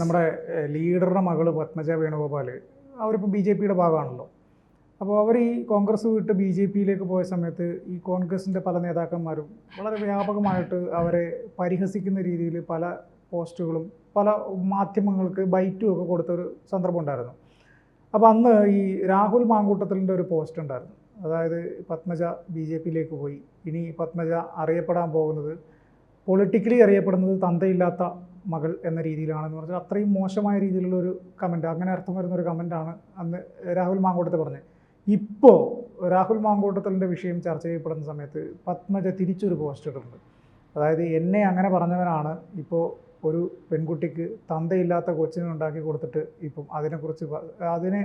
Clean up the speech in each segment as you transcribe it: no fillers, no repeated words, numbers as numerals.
നമ്മുടെ ലീഡറുടെ മകള് പത്മജ വേണുഗോപാൽ അവരിപ്പോൾ BJPയുടെ ഭാഗമാണല്ലോ. അപ്പോൾ അവർ ഈ കോൺഗ്രസ് വിട്ട് BJPയിലേക്ക് പോയ സമയത്ത് ഈ കോൺഗ്രസിൻ്റെ പല നേതാക്കന്മാരും വളരെ വ്യാപകമായിട്ട് അവരെ പരിഹസിക്കുന്ന രീതിയിൽ പല പോസ്റ്റുകളും പല മാധ്യമങ്ങൾക്ക് ബൈറ്റും ഒക്കെ കൊടുത്തൊരു സന്ദർഭം ഉണ്ടായിരുന്നു. അപ്പോൾ അന്ന് ഈ രാഹുൽ മാങ്കൂട്ടത്തിലിൻ്റെ ഒരു പോസ്റ്റ് ഉണ്ടായിരുന്നു. അതായത് പത്മജ BJPയിലേക്ക് പോയി, ഇനി പത്മജ അറിയപ്പെടാൻ പോകുന്നത് പൊളിറ്റിക്കലി അറിയപ്പെടുന്നത് തന്തയില്ലാത്ത മകൾ എന്ന രീതിയിലാണെന്ന് പറഞ്ഞാൽ അത്രയും മോശമായ രീതിയിലുള്ളൊരു കമൻറ്റ്, അങ്ങനെ അർത്ഥം വരുന്നൊരു കമൻറ്റാണ് അന്ന് രാഹുൽ മാങ്കൂട്ടത്തിൽ പറഞ്ഞത്. ഇപ്പോൾ രാഹുൽ മാങ്കൂട്ടത്തിലിൻ്റെ വിഷയം ചർച്ച ചെയ്യപ്പെടുന്ന സമയത്ത് പത്മജ തിരിച്ചൊരു പോസ്റ്റ് ഇടുന്നുണ്ട്. അതായത് എന്നെ അങ്ങനെ പറഞ്ഞവനാണ് ഇപ്പോൾ ഒരു പെൺകുട്ടിക്ക് തന്തയില്ലാത്ത കൊച്ചിനെ ഉണ്ടാക്കി കൊടുത്തിട്ട് ഇപ്പം അതിനെക്കുറിച്ച് അതിനെ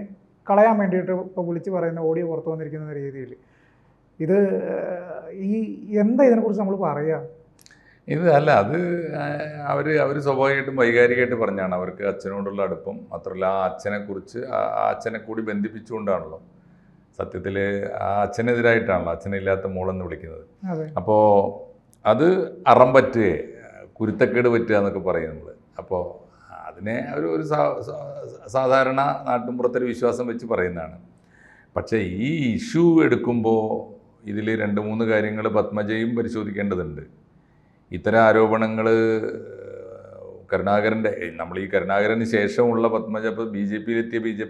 കളയാൻ വേണ്ടിയിട്ട് ഇപ്പോൾ വിളിച്ച് പറയുന്ന ഓഡിയോ പുറത്തു വന്നിരിക്കുന്ന രീതിയിൽ ഇത് എന്താ ഇതിനെക്കുറിച്ച് നമ്മൾ പറയുക? ഇത് അല്ല, അത് അവർ സ്വാഭാവികമായിട്ടും വൈകാരികമായിട്ട് പറഞ്ഞാണ്. അവർക്ക് അച്ഛനോടുള്ള അടുപ്പം മാത്രമല്ല ആ അച്ഛനെക്കുറിച്ച് ആ അച്ഛനെ കൂടി ബന്ധിപ്പിച്ചുകൊണ്ടാണല്ലോ സത്യത്തിൽ ആ അച്ഛനെതിരായിട്ടാണല്ലോ അച്ഛനില്ലാത്ത മോളെന്ന് വിളിക്കുന്നത്. അപ്പോൾ അത് അറം പറ്റുകയെ കുരുത്തക്കേട് പറ്റുക എന്നൊക്കെ പറയും നമ്മൾ. അപ്പോൾ അതിനെ ഒരു സാധാരണ നാട്ടിൻപുറത്തൊരു വിശ്വാസം വെച്ച് പറയുന്നതാണ്. പക്ഷേ ഈ ഇഷ്യൂ എടുക്കുമ്പോൾ ഇതിൽ 2-3 കാര്യങ്ങൾ പത്മജയും പരിശോധിക്കേണ്ടതുണ്ട്. ഇത്തരം ആരോപണങ്ങൾ കരുണാകരൻ്റെ, നമ്മൾ ഈ കരുണാകരന് ശേഷമുള്ള പത്മജ, ഇപ്പോൾ BJPയിലെത്തിയ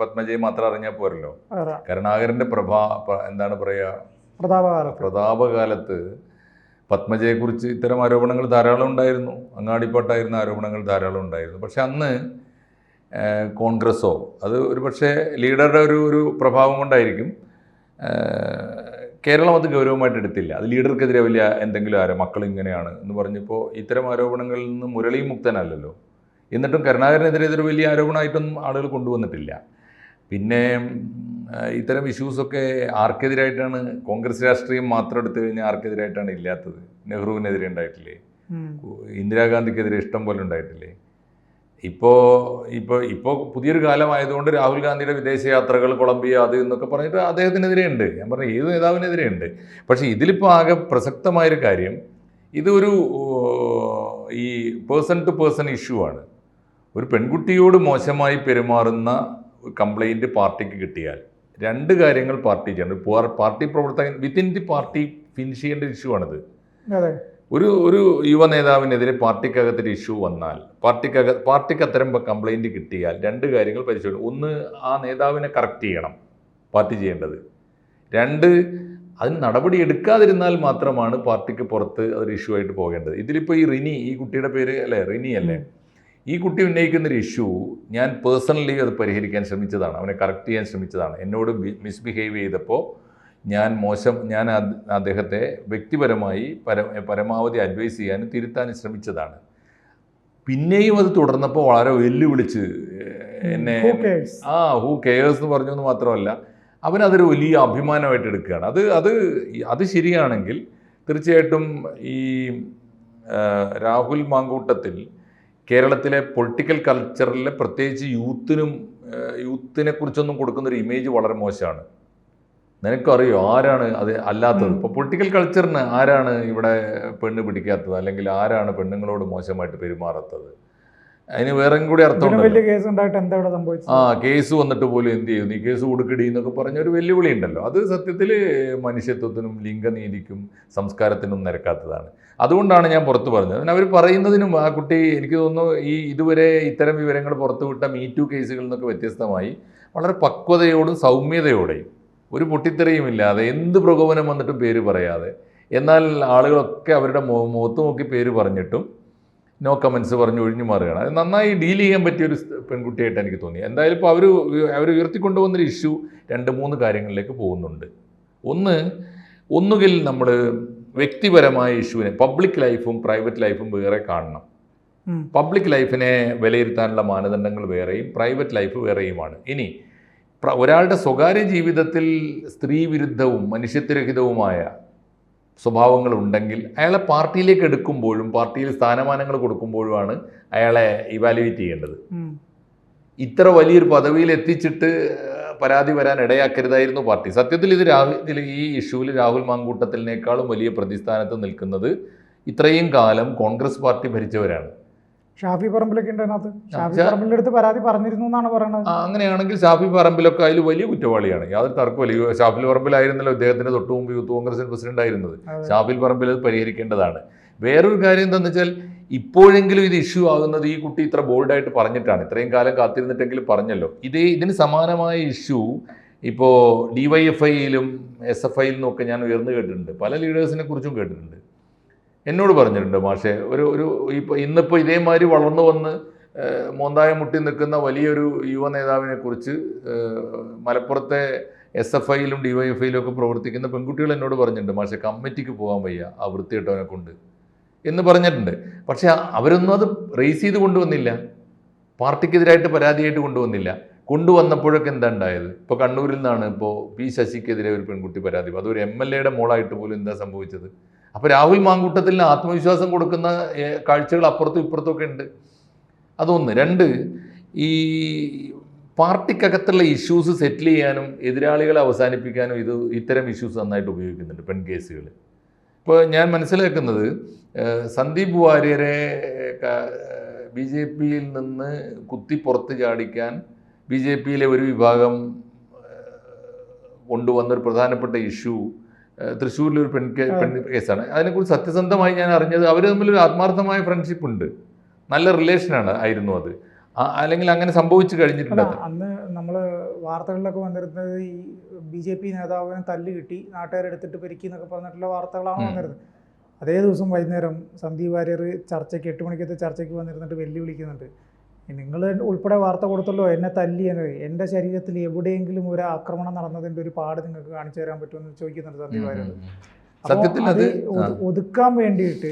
പത്മജയെ മാത്രം അറിഞ്ഞാൽ പോരല്ലോ. കരുണാകരൻ്റെ എന്താണ് പറയുക, പ്രതാപകാലത്ത് പത്മജയെക്കുറിച്ച് ഇത്തരം ആരോപണങ്ങൾ ധാരാളം ഉണ്ടായിരുന്നു. അങ്ങാടിപ്പാട്ടായിരുന്ന ആരോപണങ്ങൾ ധാരാളം ഉണ്ടായിരുന്നു. പക്ഷെ അന്ന് കോൺഗ്രസ്സോ, അത് ഒരു പക്ഷേ ലീഡറുടെ ഒരു പ്രഭാവം കൊണ്ടായിരിക്കും, കേരളം അത് ഗൗരവമായിട്ട് എടുത്തില്ല. അത് ലീഡർക്കെതിരെ വലിയ എന്തെങ്കിലും മക്കൾ ഇങ്ങനെയാണ് എന്ന് പറഞ്ഞപ്പോൾ ഇത്തരം ആരോപണങ്ങളിൽ നിന്ന് മുരളി മുക്തനല്ലല്ലോ. എന്നിട്ടും കരുണാകരനെതിരെ ഇതൊരു വലിയ ആരോപണമായിട്ടൊന്നും ആളുകൾ കൊണ്ടുവന്നിട്ടില്ല. പിന്നെ ഇത്തരം ഇഷ്യൂസൊക്കെ ആർക്കെതിരായിട്ടാണ്? കോൺഗ്രസ് രാഷ്ട്രീയം മാത്രം എടുത്തു കഴിഞ്ഞാൽ ആർക്കെതിരായിട്ടാണ് ഇല്ലാത്തത്? നെഹ്റുവിനെതിരെ ഉണ്ടായിട്ടില്ലേ? ഇന്ദിരാഗാന്ധിക്കെതിരെ ഇഷ്ടം പോലെ ഉണ്ടായിട്ടില്ലേ? ഇപ്പോൾ പുതിയൊരു കാലമായതുകൊണ്ട് രാഹുൽ ഗാന്ധിയുടെ വിദേശയാത്രകൾ, കൊളംബിയ, അത് എന്നൊക്കെ പറഞ്ഞിട്ട് അദ്ദേഹത്തിനെതിരെ ഉണ്ട്. ഞാൻ പറഞ്ഞ ഏത് നേതാവിനെതിരെ ഉണ്ട്. പക്ഷേ ഇതിലിപ്പോൾ ആകെ പ്രസക്തമായൊരു കാര്യം, ഇതൊരു ഈ പേഴ്സൺ ടു പേഴ്സൺ ഇഷ്യൂ ആണ്. ഒരു പെൺകുട്ടിയോട് മോശമായി പെരുമാറുന്ന കംപ്ലൈൻറ്റ് പാർട്ടിക്ക് കിട്ടിയാൽ 2 കാര്യങ്ങൾ പാർട്ടി ചെയ്യണം. പാർട്ടി പ്രവർത്തകൻ വിത്തിൻ ദി പാർട്ടി ഫിനിഷ് ചെയ്യേണ്ട ഇഷ്യൂ ആണിത്. ഒരു യുവ നേതാവിനെതിരെ പാർട്ടിക്കകത്തൊരു ഇഷ്യൂ വന്നാൽ, പാർട്ടിക്ക് അത്തരം കംപ്ലൈൻറ്റ് കിട്ടിയാൽ 2 കാര്യങ്ങൾ പരിശോധിക്കണം. ഒന്ന്, ആ നേതാവിനെ കറക്റ്റ് ചെയ്യണം പാർട്ടി ചെയ്യേണ്ടത്. 2, അതിന് നടപടി എടുക്കാതിരുന്നാൽ മാത്രമാണ് പാർട്ടിക്ക് പുറത്ത് അതൊരു ഇഷ്യൂ ആയിട്ട് പോകേണ്ടത്. ഇതിലിപ്പോൾ ഈ കുട്ടിയുടെ പേര് അല്ലേ, റിനി അല്ലേ, ഈ കുട്ടി ഉന്നയിക്കുന്നൊരു ഇഷ്യൂ ഞാൻ പേഴ്സണലി അത് പരിഹരിക്കാൻ ശ്രമിച്ചതാണ്, അവനെ കറക്റ്റ് ചെയ്യാൻ ശ്രമിച്ചതാണ്. എന്നോട് മിസ്ബിഹേവ് ചെയ്തപ്പോൾ ഞാൻ അദ്ദേഹത്തെ വ്യക്തിപരമായി പരമാവധി അഡ്വൈസ് ചെയ്യാനും തിരുത്താനും ശ്രമിച്ചതാണ്. പിന്നെയും അത് തുടർന്നപ്പോൾ വളരെ വെല്ലുവിളിച്ച് എന്നെ ഹൂ കെയേഴ്സ് എന്ന് പറഞ്ഞു എന്ന് മാത്രമല്ല, അവനതൊരു വലിയ അഭിമാനമായിട്ട് എടുക്കുകയാണ്. അത് ശരിയാണെങ്കിൽ തീർച്ചയായിട്ടും ഈ രാഹുൽ മാങ്കൂട്ടത്തിൽ കേരളത്തിലെ പൊളിറ്റിക്കൽ കൾച്ചറിലെ പ്രത്യേകിച്ച് യൂത്തിനെ കുറിച്ചൊന്നും കൊടുക്കുന്നൊരു ഇമേജ് വളരെ മോശമാണ്. നിനക്കറിയോ ആരാണ് അത് അല്ലാത്തത്? ഇപ്പോൾ പൊളിറ്റിക്കൽ കൾച്ചറിന് ആരാണ് ഇവിടെ പെണ്ണ് പിടിക്കാത്തത്, അല്ലെങ്കിൽ ആരാണ് പെണ്ണുങ്ങളോട് മോശമായിട്ട് പെരുമാറാത്തത്? അതിന് വേറെ കൂടി അർത്ഥമുണ്ട്. കേസ് വന്നിട്ട് പോലും എന്ത് ചെയ്യുന്നു, ഈ കേസ് കൊടുക്കടി എന്നൊക്കെ പറഞ്ഞ ഒരു വെല്ലുവിളി ഉണ്ടല്ലോ. അത് സത്യത്തിൽ മനുഷ്യത്വത്തിനും ലിംഗനീതിക്കും സംസ്കാരത്തിനും നിരക്കാത്തതാണ്. അതുകൊണ്ടാണ് ഞാൻ പുറത്ത് പറഞ്ഞത്. അവർ പറയുന്നതിനും ആ കുട്ടി, എനിക്ക് തോന്നുന്നു, ഇതുവരെ ഇത്തരം വിവരങ്ങൾ പുറത്തുവിട്ട മീറ്റു കേസുകളിൽ നിന്നൊക്കെ വ്യത്യസ്തമായി വളരെ പക്വതയോടും സൗമ്യതയോടെയും ഒരു പൊട്ടിത്തെറിയുമില്ലാതെ എന്ത് പ്രകോപനം വന്നിട്ടും പേര് പറയാതെ, എന്നാൽ ആളുകളൊക്കെ അവരുടെ മുഖത്ത് നോക്കി പേര് പറഞ്ഞിട്ടും നോ കമൻസ് പറഞ്ഞ് ഒഴിഞ്ഞു മാറുകയാണ്. അത് നന്നായി ഡീൽ ചെയ്യാൻ പറ്റിയൊരു പെൺകുട്ടിയായിട്ട് എനിക്ക് തോന്നി. എന്തായാലും ഇപ്പോൾ അവർ ഉയർത്തിക്കൊണ്ടുവന്നൊരു ഇഷ്യൂ 2-3 കാര്യങ്ങളിലേക്ക് പോകുന്നുണ്ട്. ഒന്നുകിൽ നമ്മൾ വ്യക്തിപരമായ ഇഷ്യൂവിനെ, പബ്ലിക് ലൈഫും പ്രൈവറ്റ് ലൈഫും വേറെ കാണണം. പബ്ലിക് ലൈഫിനെ വിലയിരുത്താനുള്ള മാനദണ്ഡങ്ങൾ വേറെയും പ്രൈവറ്റ് ലൈഫ് വേറെയുമാണ്. ഇനി ഒരാളുടെ സ്വകാര്യ ജീവിതത്തിൽ സ്ത്രീ വിരുദ്ധവും മനുഷ്യത്വരഹിതവുമായ സ്വഭാവങ്ങളുണ്ടെങ്കിൽ അയാളെ പാർട്ടിയിലേക്ക് എടുക്കുമ്പോഴും പാർട്ടിയിൽ സ്ഥാനമാനങ്ങൾ കൊടുക്കുമ്പോഴുമാണ് അയാളെ ഇവാലുവേറ്റ് ചെയ്യേണ്ടത്. ഇത്ര വലിയൊരു പദവിയിൽ എത്തിച്ചിട്ട് പരാതി വരാൻ ഇടയാക്കരുതായിരുന്നു പാർട്ടി. സത്യത്തിൽ ഈ ഇഷ്യൂവിൽ രാഹുൽ മാങ്കൂട്ടത്തിനേക്കാളും വലിയ പ്രതിസ്ഥാനത്ത് നിൽക്കുന്നത് ഇത്രയും കാലം കോൺഗ്രസ് പാർട്ടി ഭരിച്ചവരാണ്. ഷാഫി പറമ്പിലൊക്കെ ഉണ്ട് അതിനകത്ത്. ഷാഫി പറമ്പിലിന്റെ അടുത്ത് പരാതി പറഞ്ഞിരുന്നു എന്നാണ് പറയുന്നത്. അങ്ങനെയാണെങ്കിൽ ഷാഫി പറമ്പിലൊക്കെ അതിൽ വലിയ കുറ്റവാളിയാണ്, യാതൊരു തർക്കമില്ല. ഷാഫി പറമ്പിലായിരുന്നല്ലോ അദ്ദേഹത്തിന് തൊട്ടു മുമ്പ് യൂത്ത് കോൺഗ്രസിന്റെ പ്രസിഡന്റ് ആയിരുന്നത്. ഷാഫി പറമ്പിൽ അത് പരിഹരിക്കേണ്ടതാണ്. വേറൊരു കാര്യം എന്താണെന്ന് വെച്ചാൽ, ഇപ്പോഴെങ്കിലും ഇത് ഇഷ്യൂ ആകുന്നത് ഈ കുട്ടി ഇത്ര ബോൾഡായിട്ട് പറഞ്ഞിട്ടാണ്. ഇത്രയും കാലം കാത്തിരുന്നിട്ടെങ്കിലും പറഞ്ഞല്ലോ. ഇതിന് സമാനമായ ഇഷ്യൂ ഇപ്പോൾ DYFIയിലും SFIയിലും ഒക്കെ ഞാൻ ഉയർന്നു കേട്ടിട്ടുണ്ട്. പല ലീഡേഴ്സിനെ കുറിച്ചും കേട്ടിട്ടുണ്ട്. എന്നോട് പറഞ്ഞിട്ടുണ്ട്, മാഷെ ഇന്നിപ്പോൾ ഇതേമാതിരി വളർന്നു വന്ന് മോന്തായം മുട്ടി നിൽക്കുന്ന വലിയൊരു യുവ നേതാവിനെ കുറിച്ച് മലപ്പുറത്തെ SFIയിലും DYFIയിലും ഒക്കെ പ്രവർത്തിക്കുന്ന പെൺകുട്ടികൾ എന്നോട് പറഞ്ഞിട്ടുണ്ട്, മാഷെ കമ്മിറ്റിക്ക് പോകാൻ വയ്യ ആ വൃത്തിയിട്ടവനെ കൊണ്ട് എന്ന് പറഞ്ഞിട്ടുണ്ട്. പക്ഷെ അവരൊന്നും അത് റേസ് ചെയ്ത് കൊണ്ടുവന്നില്ല, പാർട്ടിക്കെതിരായിട്ട് പരാതിയായിട്ട് കൊണ്ടുവന്നില്ല. കൊണ്ടുവന്നപ്പോഴൊക്കെ എന്താ ഉണ്ടായത്? ഇപ്പോൾ കണ്ണൂരിൽ നിന്നാണ് ഇപ്പോൾ P ശശിക്കെതിരെ ഒരു പെൺകുട്ടി പരാതി, അതൊരു MLAയുടെ മോളായിട്ട് പോലും എന്താ സംഭവിച്ചത്? അപ്പോൾ രാഹുൽ മാങ്കൂട്ടത്തിന് ആത്മവിശ്വാസം കൊടുക്കുന്ന കാഴ്ചകൾ അപ്പുറത്തും ഇപ്പുറത്തും ഒക്കെ ഉണ്ട്. അതൊന്ന്. രണ്ട്, ഈ പാർട്ടിക്കകത്തുള്ള ഇഷ്യൂസ് സെറ്റിൽ ചെയ്യാനും എതിരാളികളെ അവസാനിപ്പിക്കാനും ഇത്തരം ഇഷ്യൂസ് നന്നായിട്ട് ഉപയോഗിക്കുന്നുണ്ട് പെൺ കേസുകൾ. ഇപ്പോൾ ഞാൻ മനസ്സിലാക്കുന്നത്, സന്ദീപ് വാര്യരെ BJPയിൽ നിന്ന് കുത്തി പുറത്ത് ചാടിക്കാൻ BJPയിലെ ഒരു വിഭാഗം കൊണ്ടുവന്നൊരു പ്രധാനപ്പെട്ട ഇഷ്യൂ തൃശ്ശൂരിലൊരു പെൺ കേസാണ്. അതിനെക്കുറിച്ച് സത്യസന്ധമായി ഞാൻ അറിഞ്ഞത്, അവർ തമ്മിലൊരു ആത്മാർത്ഥമായ ഫ്രണ്ട്ഷിപ്പ് ഉണ്ട്, നല്ല റിലേഷനാണ് ആയിരുന്നു അത്. അല്ലെങ്കിൽ അങ്ങനെ സംഭവിച്ചു കഴിഞ്ഞിട്ടുണ്ട്. അന്ന് നമ്മൾ വാർത്തകളിലൊക്കെ വന്നിരുന്നത് ഈ BJP നേതാവിനെ തല്ല് കിട്ടി, നാട്ടുകാരെടുത്തിട്ട് പെരുക്കി എന്നൊക്കെ പറഞ്ഞിട്ടുള്ള വാർത്തകളാണ് വന്നിരുന്നത്. അതേ ദിവസം വൈകുന്നേരം സന്ദീപ് വാര്യർ ചർച്ചയ്ക്ക് 8 മണിക്കത്തെ ചർച്ചയ്ക്ക് വന്നിരുന്നിട്ട് വെല്ലുവിളിക്കുന്നുണ്ട്, നിങ്ങൾ ഉൾപ്പെടെ വാർത്ത കൊടുത്തല്ലോ എന്നെ തല്ലിയെന്ന്, എൻ്റെ ശരീരത്തിൽ എവിടെയെങ്കിലും ഒരു ആക്രമണം നടന്നതിൻ്റെ ഒരു പാട് നിങ്ങൾക്ക് കാണിച്ചു തരാൻ പറ്റുമെന്ന് ചോദിക്കുന്നുണ്ട് സന്ദീപ് വാര്യർ. സത്യത്തിൽ അത് ഒതുക്കാൻ വേണ്ടിയിട്ട്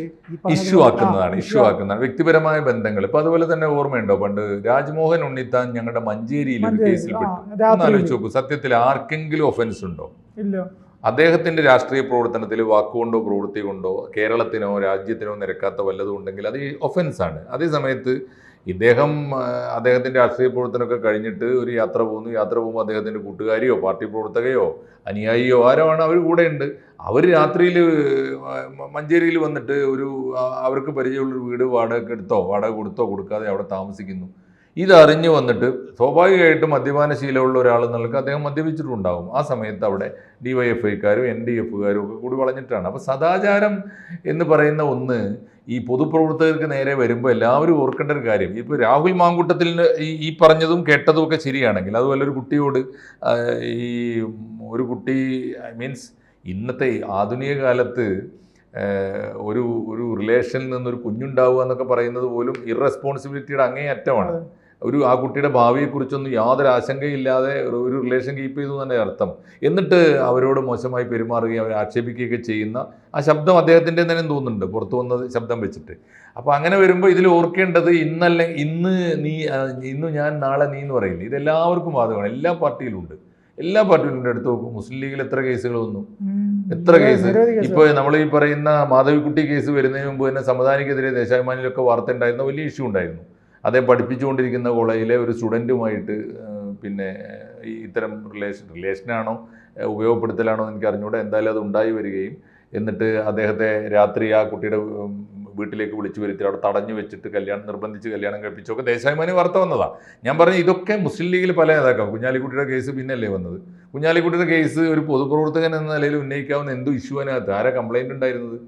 ഇഷ്യൂ ആക്കുന്നതാണ് വ്യക്തിപരമായ ബന്ധങ്ങൾ. ഇപ്പൊ അതുപോലെ തന്നെ ഓർമ്മയുണ്ടോ, പണ്ട് രാജ്മോഹൻ ഉണ്ണിത്താൻ ഞങ്ങളുടെ മഞ്ചേരിയിൽ ഒരു കേസിൽ പെട്ടു. ആലോചിച്ച് നോക്കൂ, സത്യത്തിൽ ആർക്കെങ്കിലും ഒഫൻസ് ഉണ്ടോ? ഇല്ല. അദ്ദേഹത്തിന്റെ രാഷ്ട്രീയ പ്രവർത്തനത്തിൽ വാക്കുകൊണ്ടോ പ്രവൃത്തി കൊണ്ടോ കേരളത്തിനോ രാജ്യത്തിനോ നിരക്കാത്ത വല്ലതും ഉണ്ടെങ്കിൽ അത് ഒഫൻസാണ്. അതേ സമയത്ത് അദ്ദേഹത്തിൻ്റെ രാഷ്ട്രീയ പ്രവർത്തനമൊക്കെ കഴിഞ്ഞിട്ട് ഒരു യാത്ര പോകുമ്പോൾ അദ്ദേഹത്തിൻ്റെ കൂട്ടുകാരിയോ പാർട്ടി പ്രവർത്തകയോ അനുയായിയോ ആരാണ് അവർ കൂടെ ഉണ്ട്. അവർ രാത്രിയിൽ മഞ്ചേരിയിൽ വന്നിട്ട് അവർക്ക് പരിചയമുള്ളൊരു വീട് വാടക കൊടുത്തോ കൊടുക്കാതെ അവിടെ താമസിക്കുന്നു. ഇതറിഞ്ഞു വന്നിട്ട് സ്വാഭാവികമായിട്ടും മദ്യപാനശീലമുള്ള ഒരാൾ എന്നുള്ളത് അദ്ദേഹം മദ്യപിച്ചിട്ടുണ്ടാകും. ആ സമയത്ത് അവിടെ DYFIക്കാരും NDFകാരും ഒക്കെ കൂടി വളഞ്ഞിട്ടാണ്. അപ്പോൾ സദാചാരം എന്ന് പറയുന്ന ഒന്ന് ഈ പൊതുപ്രവർത്തകർക്ക് നേരെ വരുമ്പോൾ എല്ലാവരും ഓർക്കേണ്ട ഒരു കാര്യം, ഇപ്പോൾ രാഹുൽ മാങ്കൂട്ടത്തിൽ ഈ പറഞ്ഞതും കേട്ടതും ഒക്കെ ശരിയാണെങ്കിൽ, അതുപോലെ ഒരു കുട്ടിയോട് ഒരു കുട്ടി മീൻസ് ഇന്നത്തെ ആധുനിക കാലത്ത് ഒരു റിലേഷനിൽ നിന്നൊരു കുഞ്ഞുണ്ടാവുക എന്നൊക്കെ പറയുന്നത് പോലും ഇറസ്പോൺസിബിലിറ്റിയുടെ അങ്ങേയറ്റമാണ്. ആ കുട്ടിയുടെ ഭാവിയെക്കുറിച്ചൊന്നും യാതൊരു ആശങ്കയില്ലാതെ ഒരു റിലേഷൻ കീപ്പ് ചെയ്തു തന്നെ അർത്ഥം. എന്നിട്ട് അവരോട് മോശമായി പെരുമാറുകയും അവരെ ആക്ഷേപിക്കുകയൊക്കെ ചെയ്യുന്ന ആ ശബ്ദം അദ്ദേഹത്തിൻ്റെ തന്നെ തോന്നുന്നുണ്ട്, പുറത്തു വന്ന ശബ്ദം വെച്ചിട്ട്. അപ്പോൾ അങ്ങനെ വരുമ്പോൾ ഇതിൽ ഓർക്കേണ്ടത് ഇന്ന് ഞാൻ നാളെ നീ എന്ന് പറയില്ല. ഇതെല്ലാവർക്കും ബാധകമാണ്, എല്ലാ പാർട്ടിയിലും ഉണ്ട്. എടുത്തു നോക്കും. മുസ്ലിം ലീഗിൽ എത്ര കേസുകൾ വന്നു, എത്ര കേസ്. ഇപ്പോൾ നമ്മൾ ഈ പറയുന്ന മാധവിക്കുട്ടി കേസ് വരുന്നതിന് മുമ്പ് തന്നെ സമദാനിക്കെതിരെ ദേശാഭിമാനിയിലൊക്കെ വാർത്ത ഉണ്ടായിരുന്ന വലിയ ഇഷ്യൂ ഉണ്ടായിരുന്നു. അദ്ദേഹം പഠിപ്പിച്ചുകൊണ്ടിരിക്കുന്ന കോളേജിലെ ഒരു സ്റ്റുഡൻറ്റുമായിട്ട് പിന്നെ ഇത്തരം റിലേഷനാണോ ഉപയോഗപ്പെടുത്തലാണോ എന്ന് എനിക്ക് അറിഞ്ഞുകൂടെ, എന്തായാലും അത് ഉണ്ടായി വരികയും എന്നിട്ട് അദ്ദേഹത്തെ രാത്രി ആ കുട്ടിയുടെ വീട്ടിലേക്ക് വിളിച്ചു വരുത്തി അവിടെ തടഞ്ഞു വെച്ചിട്ട് നിർബന്ധിച്ച് കല്യാണം കഴിപ്പിച്ചൊക്കെ ദേശാഭിമാനി വാർത്ത വന്നതാണ്. ഞാൻ പറഞ്ഞു ഇതൊക്കെ മുസ്ലിം ലീഗിൽ പല നേതാക്കളും. കുഞ്ഞാലിക്കുട്ടിയുടെ കേസ് പിന്നല്ലേ വന്നത്. കുഞ്ഞാലിക്കുട്ടിയുടെ കേസ് ഒരു പൊതുപ്രവർത്തകൻ എന്ന നിലയിൽ ഉന്നയിക്കാവുന്ന എന്തോ ഇഷ്യൂ അതിനകത്ത് ആരാ കംപ്ലൈൻറ്റ് ഉണ്ടായിരുന്നത്?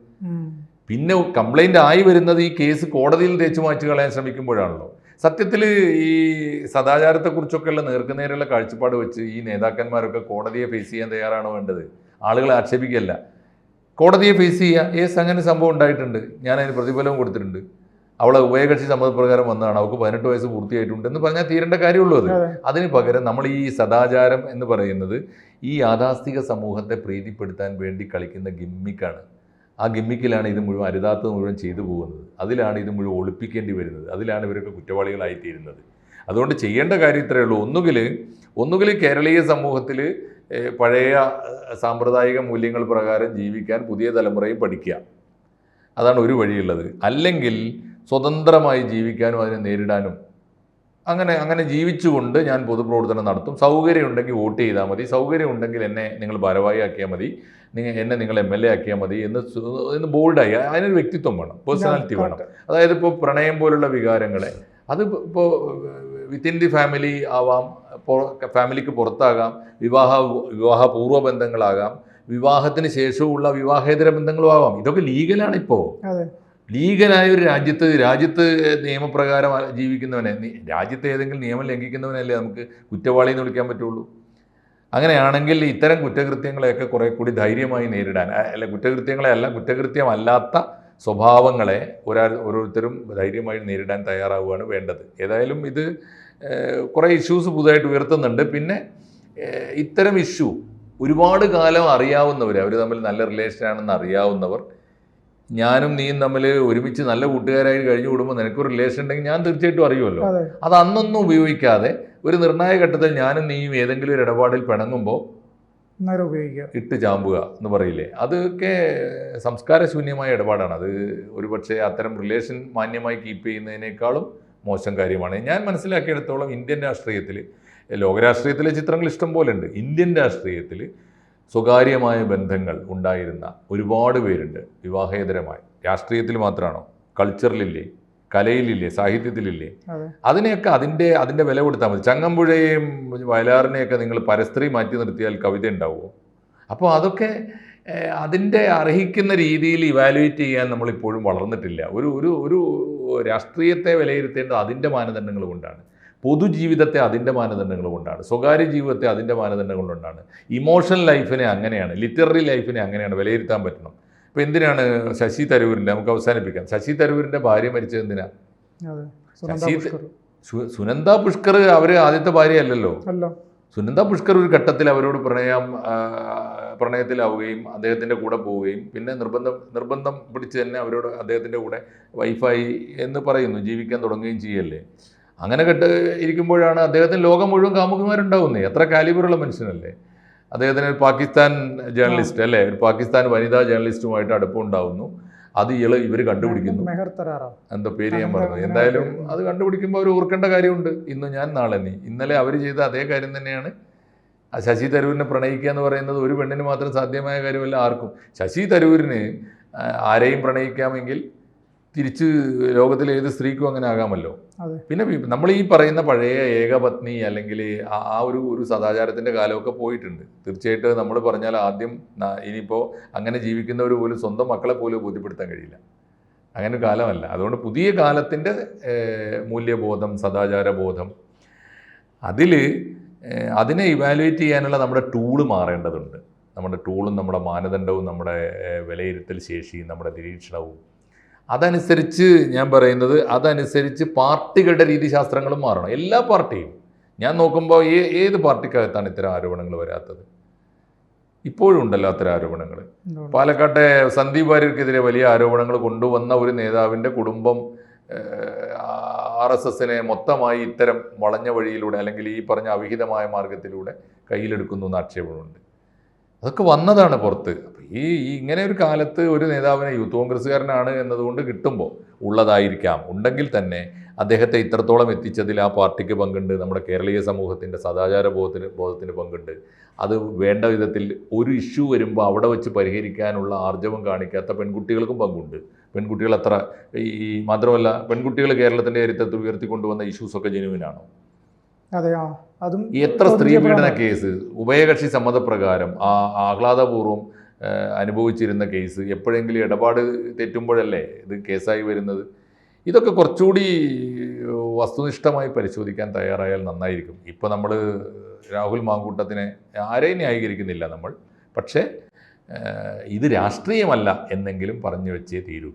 പിന്നെ കംപ്ലൈൻറ്റ് ആയി വരുന്നത് ഈ കേസ് കോടതിയിൽ തേച്ചു മാറ്റി കളയാൻ ശ്രമിക്കുമ്പോഴാണല്ലോ. സത്യത്തിൽ ഈ സദാചാരത്തെക്കുറിച്ചൊക്കെയുള്ള നേർക്കുനേരെയുള്ള കാഴ്ചപ്പാട് വെച്ച് ഈ നേതാക്കന്മാരൊക്കെ കോടതിയെ ഫേസ് ചെയ്യാൻ തയ്യാറാണോ വേണ്ടത്? ആളുകളെ ആക്ഷേപിക്കല്ല, കോടതിയെ ഫേസ് ചെയ്യുക. അങ്ങനെ സംഭവം ഉണ്ടായിട്ടുണ്ട്, ഞാൻ അതിന് പ്രതിഫലവും കൊടുത്തിട്ടുണ്ട്. അവളെ ഉഭയകക്ഷി സമ്മതപ്രകാരം വന്നതാണ്, അവൾക്ക് 18 വയസ്സ് പൂർത്തിയായിട്ടുണ്ട് എന്ന് പറഞ്ഞാൽ തീരേണ്ട കാര്യമുള്ളൂ. അതിന് പകരം നമ്മൾ ഈ സദാചാരം എന്ന് പറയുന്നത് ഈ യാഥാസ്ഥിക സമൂഹത്തെ പ്രീതിപ്പെടുത്താൻ വേണ്ടി കളിക്കുന്ന ഗിമ്മിക്കാണ്. ആ ഗിമ്മിക്കിലാണ് ഇത് മുഴുവൻ അരുതാത്തത് മുഴുവൻ ചെയ്തു പോകുന്നത്. അതിലാണ് ഇത് മുഴുവൻ ഒളിപ്പിക്കേണ്ടി വരുന്നത്. അതിലാണ് ഇവരൊക്കെ കുറ്റവാളികളായിത്തീരുന്നത്. അതുകൊണ്ട് ചെയ്യേണ്ട കാര്യം ഇത്രയേ ഉള്ളൂ. ഒന്നുകിൽ കേരളീയ സമൂഹത്തിൽ പഴയ സാമ്പ്രദായിക മൂല്യങ്ങൾ പ്രകാരം ജീവിക്കാൻ പുതിയ തലമുറയും പഠിക്കുക, അതാണ് ഒരു വഴിയുള്ളത്. അല്ലെങ്കിൽ സ്വതന്ത്രമായി ജീവിക്കാനും അതിനെ നേരിടാനും അങ്ങനെ ജീവിച്ചുകൊണ്ട് ഞാൻ പൊതുപ്രവർത്തനം നടത്തും. സൗകര്യമുണ്ടെങ്കിൽ വോട്ട് ചെയ്താൽ മതി, സൗകര്യമുണ്ടെങ്കിൽ എന്നെ നിങ്ങൾ ഭാരവാഹി ആക്കിയാൽ മതി, നിങ്ങൾ MLA ആക്കിയാൽ മതി എന്ന് ബോൾഡായി. അതിനൊരു വ്യക്തിത്വം വേണം, പേഴ്സണാലിറ്റി വേണം. അതായത് ഇപ്പോൾ പ്രണയം പോലുള്ള വികാരങ്ങളെ അത് ഇപ്പോൾ വിത്തിൻ ദി ഫാമിലി ആവാം, ഫാമിലിക്ക് പുറത്താകാം, വിവാഹപൂർവ്വ ബന്ധങ്ങളാകാം, വിവാഹത്തിന് ശേഷമുള്ള വിവാഹേതര ബന്ധങ്ങളും ആവാം. ഇതൊക്കെ ലീഗലാണ് ഇപ്പോൾ. ലീഗലായ ഒരു രാജ്യത്ത് നിയമപ്രകാരം ജീവിക്കുന്നവനെ, രാജ്യത്ത് ഏതെങ്കിലും നിയമം ലംഘിക്കുന്നവനല്ലേ നമുക്ക് കുറ്റവാളി എന്ന് വിളിക്കാൻ പറ്റുള്ളൂ. അങ്ങനെയാണെങ്കിൽ ഇത്തരം കുറ്റകൃത്യങ്ങളെയൊക്കെ കുറെ കൂടി ധൈര്യമായി നേരിടാൻ, കുറ്റകൃത്യമല്ലാത്ത സ്വഭാവങ്ങളെ ഓരോരുത്തരും ധൈര്യമായി നേരിടാൻ തയ്യാറാവുകയാണ് വേണ്ടത്. ഏതായാലും ഇത് കുറേ ഇഷ്യൂസ് പുതുതായിട്ട് ഉയർത്തുന്നുണ്ട്. പിന്നെ ഇത്തരം ഇഷ്യൂ ഒരുപാട് കാലം അറിയാവുന്നവർ, അവർ തമ്മിൽ നല്ല റിലേഷനാണെന്ന് അറിയാവുന്നവർ, ഞാനും നീയും തമ്മിൽ ഒരുമിച്ച് നല്ല കൂട്ടുകാരായി കഴിഞ്ഞു കൂടുമ്പോൾ നിനക്കൊരു റിലേഷൻ ഉണ്ടെങ്കിൽ ഞാൻ തീർച്ചയായിട്ടും അറിയുമല്ലോ. അത് അന്നൊന്നും ഉപയോഗിക്കാതെ ഒരു നിർണായക ഘട്ടത്തിൽ ഞാനും നീയും ഏതെങ്കിലും ഒരു ഇടപാടിൽ പിണങ്ങുമ്പോൾ ഇട്ട് ചാമ്പുക എന്ന് പറയില്ലേ, അതൊക്കെ സംസ്കാരശൂന്യമായ ഇടപാടാണ്. അത് ഒരുപക്ഷെ അത്തരം റിലേഷൻ മാന്യമായി കീപ്പ് ചെയ്യുന്നതിനേക്കാളും മോശം കാര്യമാണ്. ഞാൻ മനസ്സിലാക്കിയെടുത്തോളം ഇന്ത്യൻ രാഷ്ട്രീയത്തിൽ, ലോകരാഷ്ട്രീയത്തിലെ ചിത്രങ്ങൾ ഇഷ്ടം പോലെ ഉണ്ട്, ഇന്ത്യൻ രാഷ്ട്രീയത്തിൽ സ്വകാര്യമായ ബന്ധങ്ങൾ ഉണ്ടായിരുന്ന ഒരുപാട് പേരുണ്ട് വിവാഹേതരമായി. രാഷ്ട്രീയത്തിൽ മാത്രമാണോ, കൾച്ചറിലില്ലേ, കലയിലില്ലേ, സാഹിത്യത്തിലില്ലേ? അതിനെയൊക്കെ അതിൻ്റെ വില കൊടുത്താൽ മതി. ചങ്ങമ്പുഴയെയും വയലാറിനെയൊക്കെ നിങ്ങൾ പരസ്ത്രീ മാറ്റി നിർത്തിയാൽ കവിത ഉണ്ടാവുമോ? അപ്പോൾ അതൊക്കെ അതിൻ്റെ അർഹിക്കുന്ന രീതിയിൽ ഇവാലുവേറ്റ് ചെയ്യാൻ നമ്മളിപ്പോഴും വളർന്നിട്ടില്ല. ഒരു രാഷ്ട്രീയത്തെ വിലയിരുത്തേണ്ടത് അതിൻ്റെ മാനദണ്ഡങ്ങൾ കൊണ്ടാണ്, പൊതുജീവിതത്തെ അതിൻ്റെ മാനദണ്ഡങ്ങൾ കൊണ്ടാണ്, സ്വകാര്യ ജീവിതത്തെ അതിൻ്റെ മാനദണ്ഡങ്ങൾ കൊണ്ടാണ്. ഇമോഷണൽ ലൈഫിനെ അങ്ങനെയാണ്, ലിറ്റററി ലൈഫിനെ അങ്ങനെയാണ് വിലയിരുത്താൻ പറ്റണം. ഇപ്പോൾ എന്തിനാണ് ശശി തരൂരിൻ്റെ, നമുക്ക് അവസാനിപ്പിക്കാം, ശശി തരൂരിൻ്റെ ഭാര്യ മരിച്ചത് എന്തിനാ? സുനന്ദ പുഷ്കർ അവർ ആദ്യത്തെ ഭാര്യയല്ലല്ലോ. സുനന്ദ പുഷ്കർ ഒരു ഘട്ടത്തിൽ അവരോട് പ്രണയത്തിലാവുകയും അദ്ദേഹത്തിൻ്റെ കൂടെ പോവുകയും പിന്നെ നിർബന്ധം പിടിച്ച് തന്നെ അവരോട് അദ്ദേഹത്തിൻ്റെ കൂടെ വൈഫായി എന്ന് പറയുന്നു, ജീവിക്കാൻ തുടങ്ങുകയും ചെയ്യല്ലേ. അങ്ങനെ ഇരിക്കുമ്പോഴാണ് അദ്ദേഹത്തിന് ലോകം മുഴുവൻ കാമുകിമാരുണ്ടാവുന്നത്. എത്ര കാലിബറുള്ള മനുഷ്യനല്ലേ. അദ്ദേഹത്തിന് ഒരു പാകിസ്ഥാൻ ജേർണലിസ്റ്റ് അല്ലേ, ഒരു പാകിസ്ഥാൻ വനിതാ ജേർണലിസ്റ്റുമായിട്ട് അടുപ്പമുണ്ടാവുന്നു. അത് ഇവർ കണ്ടുപിടിക്കുന്നു, എന്താ പേര് ഞാൻ പറഞ്ഞു. എന്തായാലും അത് കണ്ടുപിടിക്കുമ്പോൾ അവർ ഓർക്കേണ്ട കാര്യമുണ്ട്. ഇന്ന് ഞാൻ നാളെ നീ. ഇന്നലെ അവർ ചെയ്ത അതേ കാര്യം തന്നെയാണ് ശശി തരൂരിനെ പ്രണയിക്കുക എന്ന് പറയുന്നത്. ഒരു പെണ്ണിന് മാത്രം സാധ്യമായ കാര്യമല്ല, ആർക്കും. ശശി തരൂരിന് ആരെയും പ്രണയിക്കാമെങ്കിൽ തിരിച്ച് ലോകത്തിലെ ഏത് സ്ത്രീക്കും അങ്ങനെ ആകാമല്ലോ. പിന്നെ നമ്മൾ ഈ പറയുന്ന പഴയ ഏകപത്നി അല്ലെങ്കിൽ ആ ഒരു സദാചാരത്തിൻ്റെ കാലമൊക്കെ പോയിട്ടുണ്ട്. തീർച്ചയായിട്ടും നമ്മൾ പറഞ്ഞാൽ ആദ്യം ഇനിയിപ്പോൾ അങ്ങനെ ജീവിക്കുന്നവർ പോലും സ്വന്തം മക്കളെ പോലും ബോധ്യപ്പെടുത്താൻ കഴിയില്ല. അങ്ങനെ ഒരു കാലമല്ല. അതുകൊണ്ട് പുതിയ കാലത്തിൻ്റെ മൂല്യബോധം, സദാചാരബോധം, അതിനെ ഇവാലുവേറ്റ് ചെയ്യാനുള്ള നമ്മുടെ ടൂള് മാറേണ്ടതുണ്ട്. നമ്മുടെ ടൂളും നമ്മുടെ മാനദണ്ഡവും നമ്മുടെ വിലയിരുത്തൽ ശേഷിയും നമ്മുടെ നിരീക്ഷണവും അതനുസരിച്ച് ഞാൻ പറയുന്നത്, അതനുസരിച്ച് പാർട്ടികളുടെ രീതിശാസ്ത്രങ്ങളും മാറണം. എല്ലാ പാർട്ടിയും ഞാൻ നോക്കുമ്പോൾ ഏത് പാർട്ടിക്കകത്താണ് ഇത്തരം ആരോപണങ്ങൾ വരാത്തത്? ഇപ്പോഴും ഉണ്ടല്ലോ അത്തരം ആരോപണങ്ങൾ. പാലക്കാട്ടെ സന്ദീപ് വാര്യർക്കെതിരെ വലിയ ആരോപണങ്ങൾ കൊണ്ടുവന്ന ഒരു നേതാവിൻ്റെ കുടുംബം RSSനെ മൊത്തമായി ഇത്തരം വളഞ്ഞ വഴിയിലൂടെ അല്ലെങ്കിൽ ഈ പറഞ്ഞ അവിഹിതമായ മാർഗത്തിലൂടെ കയ്യിലെടുക്കുന്നു എന്ന ആക്ഷേപമുണ്ട്. അതൊക്കെ വന്നതാണ് പുറത്ത്. ഇങ്ങനെ ഒരു കാലത്ത് ഒരു നേതാവിനെ യൂത്ത് കോൺഗ്രസ്സുകാരനാണ് എന്നതുകൊണ്ട് കിട്ടുമ്പോൾ ഉള്ളതായിരിക്കാം, ഉണ്ടെങ്കിൽ തന്നെ അദ്ദേഹത്തെ ഇത്രത്തോളം എത്തിച്ചതിൽ ആ പാർട്ടിക്ക് പങ്കുണ്ട്, നമ്മുടെ കേരളീയ സമൂഹത്തിൻ്റെ സദാചാര ബോധത്തിന് പങ്കുണ്ട്. അത് വേണ്ട വിധത്തിൽ ഒരു ഇഷ്യൂ വരുമ്പോൾ അവിടെ വെച്ച് പരിഹരിക്കാനുള്ള ആർജവം കാണിക്കാത്ത പെൺകുട്ടികൾക്കും പങ്കുണ്ട്. പെൺകുട്ടികൾ മാത്രമല്ല, പെൺകുട്ടികൾ കേരളത്തിൻ്റെ ചരിത്രത്തിൽ ഉയർത്തിക്കൊണ്ടുവന്ന ഇഷ്യൂസൊക്കെ ജെനുവിനാണോ? എത്ര സ്ത്രീ പീഡന കേസ് ഉഭയകക്ഷി സമ്മതപ്രകാരം ആഹ്ലാദപൂർവ്വം അനുഭവിച്ചിരുന്ന കേസ് എപ്പോഴെങ്കിലും ഇടപാട് തെറ്റുമ്പോഴല്ലേ ഇത് കേസായി വരുന്നത്? ഇതൊക്കെ കുറച്ചുകൂടി വസ്തുനിഷ്ഠമായി പരിശോധിക്കാൻ തയ്യാറായാൽ നന്നായിരിക്കും. ഇപ്പോൾ നമ്മൾ രാഹുൽ മാങ്കൂട്ടത്തിനെ ആരെയും ന്യായീകരിക്കുന്നില്ല നമ്മൾ, പക്ഷേ ഇത് രാഷ്ട്രീയമല്ല എന്നെങ്കിലും പറഞ്ഞു വെച്ചേ തീരൂ.